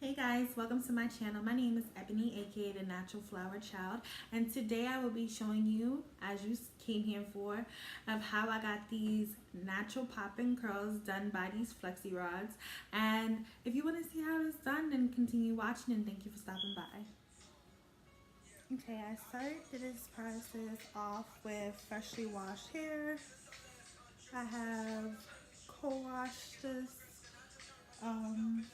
Hey guys, welcome to my channel. My name is Ebony, aka the Natural Flower Child, and today I will be showing you, as you came here for, of how I got these natural popping curls done by these Flexi rods. And if you want to see how it's done, then continue watching, and thank you for stopping by. Okay, I started this process off with freshly washed hair. I have co-washed this. Um,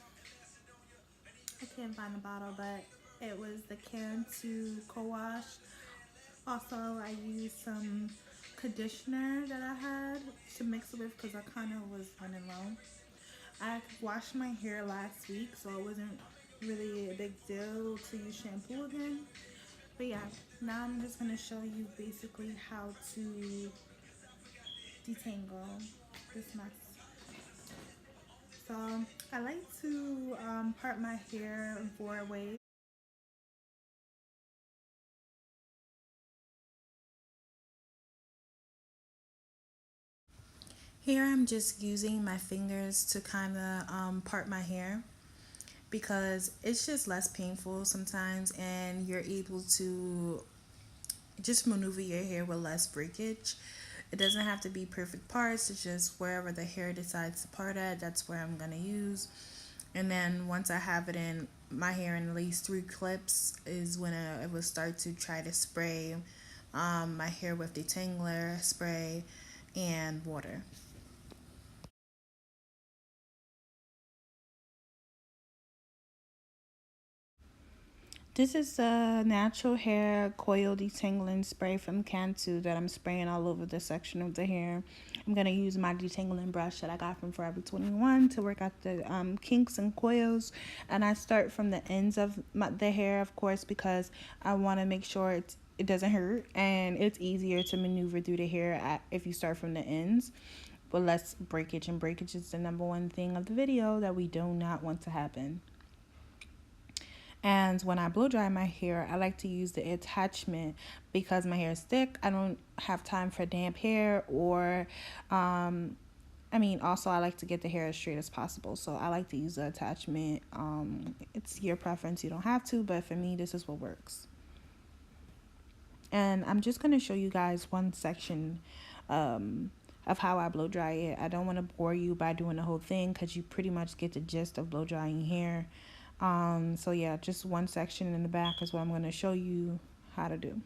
I can't find the bottle, but it was the Cantu cowash. Also, I used some conditioner that I had to mix it with because I kind of was running low. I washed my hair last week, so it wasn't really a big deal to use shampoo again. But yeah, now I'm just going to show you basically how to detangle this mess. So I like to part my hair in four ways. Here I'm just using my fingers to kind of part my hair because it's just less painful sometimes, and you're able to just maneuver your hair with less breakage. It doesn't have to be perfect parts, it's just wherever the hair decides to part at, that's where I'm going to use. And then once I have it in my hair in at least 3 clips is when I will start to try to spray my hair with detangler spray and water. This is a natural hair coil detangling spray from Cantu that I'm spraying all over the section of the hair. I'm going to use my detangling brush that I got from Forever 21 to work out the kinks and coils. And I start from the ends of the hair, of course, because I want to make sure it doesn't hurt and it's easier to maneuver through the hair if you start from the ends with less breakage. And breakage is the number one thing of the video that we do not want to happen. And when I blow dry my hair, I like to use the attachment because my hair is thick. I don't have time for damp hair, or also I like to get the hair as straight as possible. So I like to use the attachment. It's your preference. You don't have to, but for me, this is what works. And I'm just going to show you guys one section of how I blow dry it. I don't want to bore you by doing the whole thing because you pretty much get the gist of blow drying hair. So yeah, just one section in the back is what I'm going to show you how to do.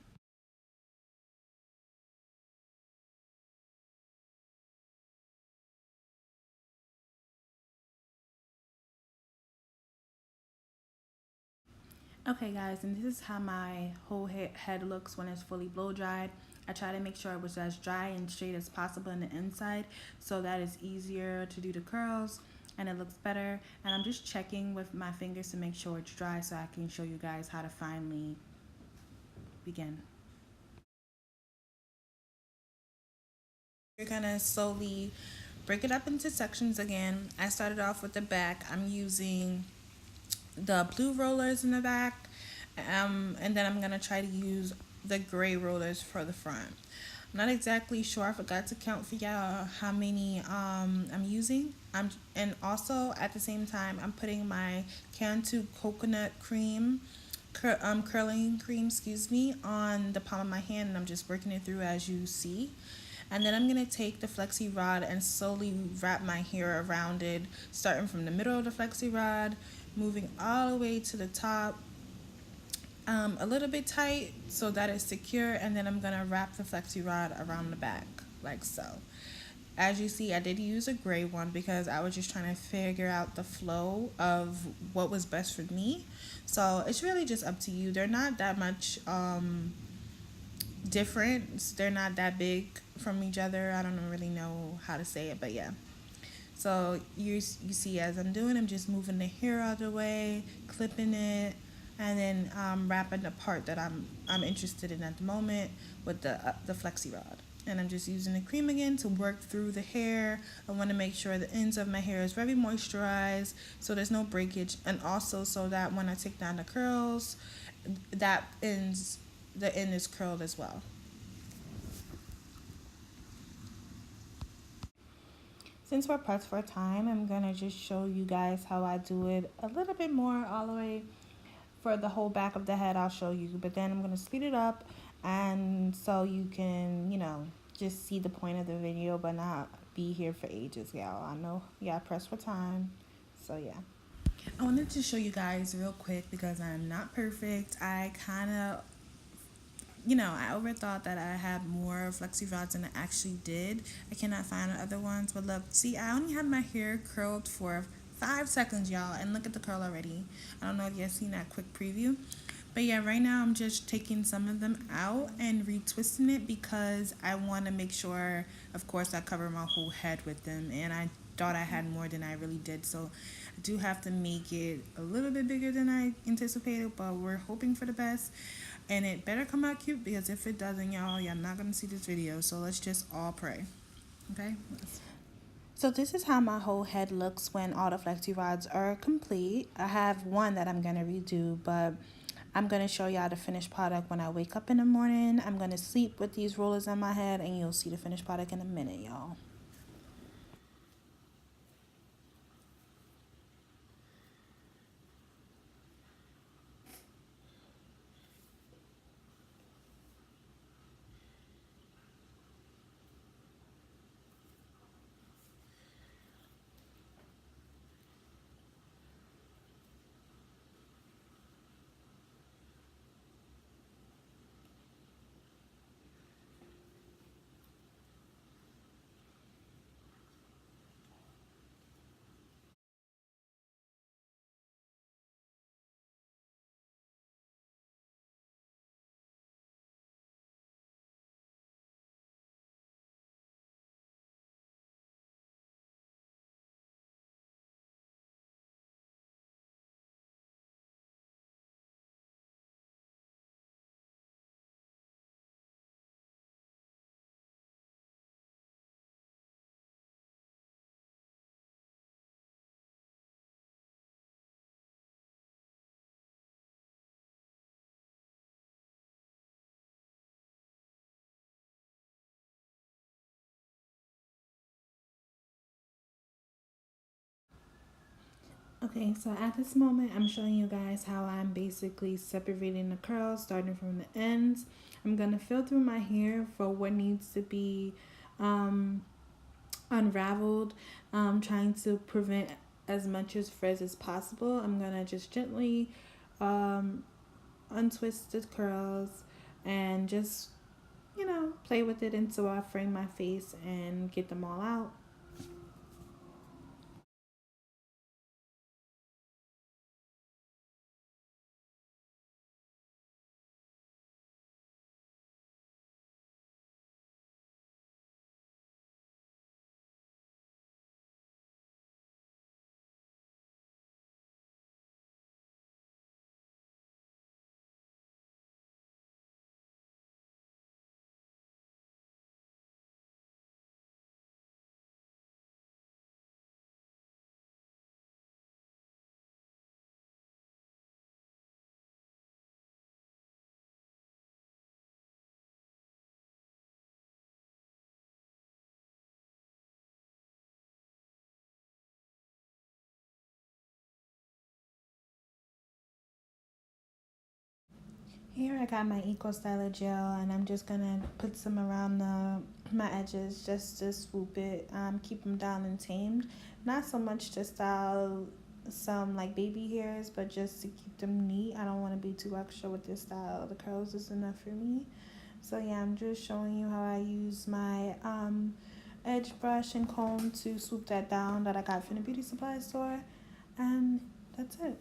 Okay guys, and this is how my whole head looks when it's fully blow dried. I try to make sure it was as dry and straight as possible in the inside so that it's easier to do the curls and it looks better. And I'm just checking with my fingers to make sure it's dry so I can show you guys how to finally begin. You're gonna slowly break it up into sections again. I started off with the back. I'm using the blue rollers in the back, and then I'm gonna try to use the gray rollers for the front. I'm not exactly sure. I forgot to count for y'all how many I'm using. And also at the same time I'm putting my Cantu coconut cream, curling cream, excuse me, on the palm of my hand, and I'm just working it through as you see. And then I'm going to take the flexi rod and slowly wrap my hair around it, starting from the middle of the flexi rod, moving all the way to the top, a little bit tight so that it's secure. And then I'm going to wrap the flexi rod around the back like so. As you see, I did use a gray one because I was just trying to figure out the flow of what was best for me. So it's really just up to you. They're not that much different. They're not that big from each other. I don't really know how to say it, but yeah. So you see, as I'm doing, I'm just moving the hair out of the way, clipping it, and then wrapping the part that I'm interested in at the moment with the flexi rod. And I'm just using the cream again to work through the hair. I want to make sure the ends of my hair is very moisturized so there's no breakage, and also so that when I take down the curls, that the end is curled as well. Since we're pressed for time, I'm gonna just show you guys how I do it a little bit more all the way for the whole back of the head. I'll show you, but then I'm gonna speed it up, and so you can, just see the point of the video, but not be here for ages, y'all. I know, yeah, pressed for time, so yeah. I wanted to show you guys real quick because I'm not perfect. I kind of, I overthought that I had more flexi rods than I actually did. I cannot find other ones, but look, see, I only had my hair curled for 5 seconds, y'all, and look at the curl already. I don't know if you guys seen that quick preview. But yeah, right now I'm just taking some of them out and retwisting it because I want to make sure, of course, I cover my whole head with them. And I thought I had more than I really did. So I do have to make it a little bit bigger than I anticipated, but we're hoping for the best. And it better come out cute because if it doesn't, y'all not going to see this video. So let's just all pray. Okay? So this is how my whole head looks when all the flexi rods are complete. I have one that I'm going to redo, but I'm going to show y'all the finished product when I wake up in the morning. I'm going to sleep with these rollers on my head, and you'll see the finished product in a minute, y'all. Okay, so at this moment, I'm showing you guys how I'm basically separating the curls, starting from the ends. I'm going to feel through my hair for what needs to be um, unraveled, trying to prevent as much as frizz as possible. I'm going to just gently um, untwist the curls and just, play with it until I frame my face and get them all out. Here I got my Eco Styler gel, and I'm just gonna put some around my edges just to swoop it, keep them down and tamed. Not so much to style some like baby hairs, but just to keep them neat. I don't want to be too extra with this style. The curls is enough for me. So yeah, I'm just showing you how I use my edge brush and comb to swoop that down that I got from the beauty supply store, and that's it.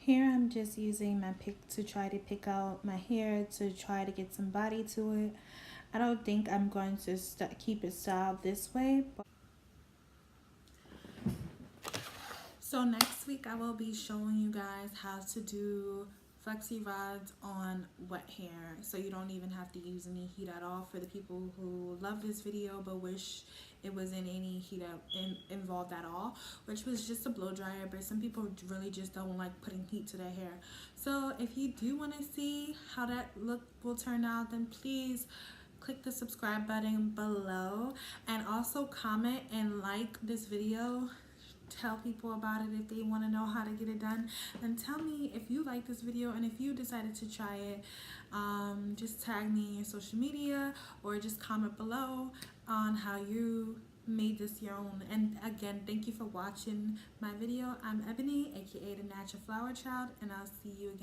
Here I'm just using my pick to try to pick out my hair to try to get some body to it. I don't think I'm going to keep it styled this way. So next week I will be showing you guys how to do flexi rods on wet hair, so you don't even have to use any heat at all. For the people who love this video but wish it wasn't any heat involved at all, which was just a blow dryer, but some people really just don't like putting heat to their hair. So if you do want to see how that look will turn out, then please click the subscribe button below, and also comment and like this video. Tell people about it if they want to know how to get it done, and tell me if you like this video, and if you decided to try it. Just tag me in your social media, or just comment below on how you made this your own. And again, thank you for watching my video. I'm Ebony, aka the Natural Flower Child, and I'll see you again.